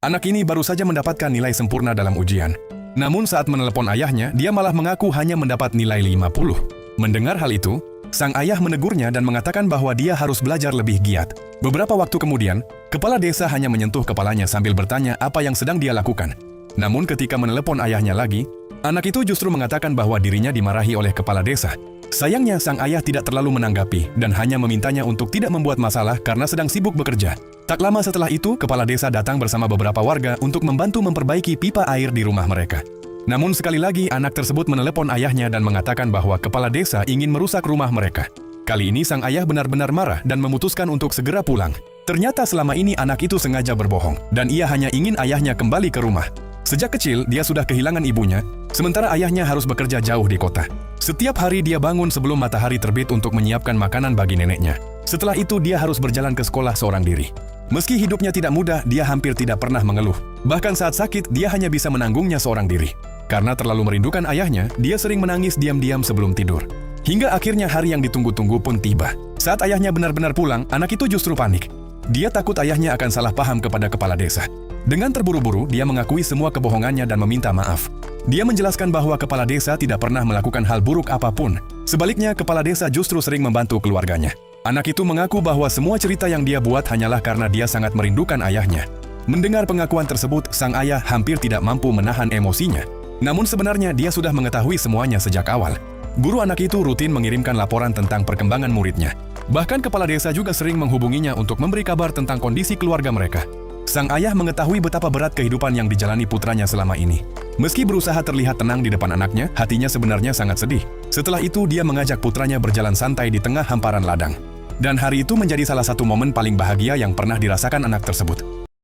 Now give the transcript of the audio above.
Anak ini baru saja mendapatkan nilai sempurna dalam ujian. Namun saat menelepon ayahnya, dia malah mengaku hanya mendapat nilai 50. Mendengar hal itu, sang ayah menegurnya dan mengatakan bahwa dia harus belajar lebih giat. Beberapa waktu kemudian, kepala desa hanya menyentuh kepalanya sambil bertanya apa yang sedang dia lakukan. Namun ketika menelepon ayahnya lagi, anak itu justru mengatakan bahwa dirinya dimarahi oleh kepala desa. Sayangnya sang ayah tidak terlalu menanggapi dan hanya memintanya untuk tidak membuat masalah karena sedang sibuk bekerja. Tak lama setelah itu, kepala desa datang bersama beberapa warga untuk membantu memperbaiki pipa air di rumah mereka. Namun sekali lagi anak tersebut menelepon ayahnya dan mengatakan bahwa kepala desa ingin merusak rumah mereka. Kali ini sang ayah benar-benar marah dan memutuskan untuk segera pulang. Ternyata selama ini anak itu sengaja berbohong dan ia hanya ingin ayahnya kembali ke rumah. Sejak kecil dia sudah kehilangan ibunya, sementara ayahnya harus bekerja jauh di kota. Setiap hari dia bangun sebelum matahari terbit untuk menyiapkan makanan bagi neneknya. Setelah itu dia harus berjalan ke sekolah seorang diri. Meski hidupnya tidak mudah, dia hampir tidak pernah mengeluh. Bahkan saat sakit, dia hanya bisa menanggungnya seorang diri. Karena terlalu merindukan ayahnya, dia sering menangis diam-diam sebelum tidur. Hingga akhirnya hari yang ditunggu-tunggu pun tiba. Saat ayahnya benar-benar pulang, anak itu justru panik. Dia takut ayahnya akan salah paham kepada kepala desa. Dengan terburu-buru, dia mengakui semua kebohongannya dan meminta maaf. Dia menjelaskan bahwa kepala desa tidak pernah melakukan hal buruk apapun. Sebaliknya, kepala desa justru sering membantu keluarganya. Anak itu mengaku bahwa semua cerita yang dia buat hanyalah karena dia sangat merindukan ayahnya. Mendengar pengakuan tersebut, sang ayah hampir tidak mampu menahan emosinya. Namun sebenarnya dia sudah mengetahui semuanya sejak awal. Guru anak itu rutin mengirimkan laporan tentang perkembangan muridnya. Bahkan kepala desa juga sering menghubunginya untuk memberi kabar tentang kondisi keluarga mereka. Sang ayah mengetahui betapa berat kehidupan yang dijalani putranya selama ini. Meski berusaha terlihat tenang di depan anaknya, hatinya sebenarnya sangat sedih. Setelah itu dia mengajak putranya berjalan santai di tengah hamparan ladang. Dan hari itu menjadi salah satu momen paling bahagia yang pernah dirasakan anak tersebut.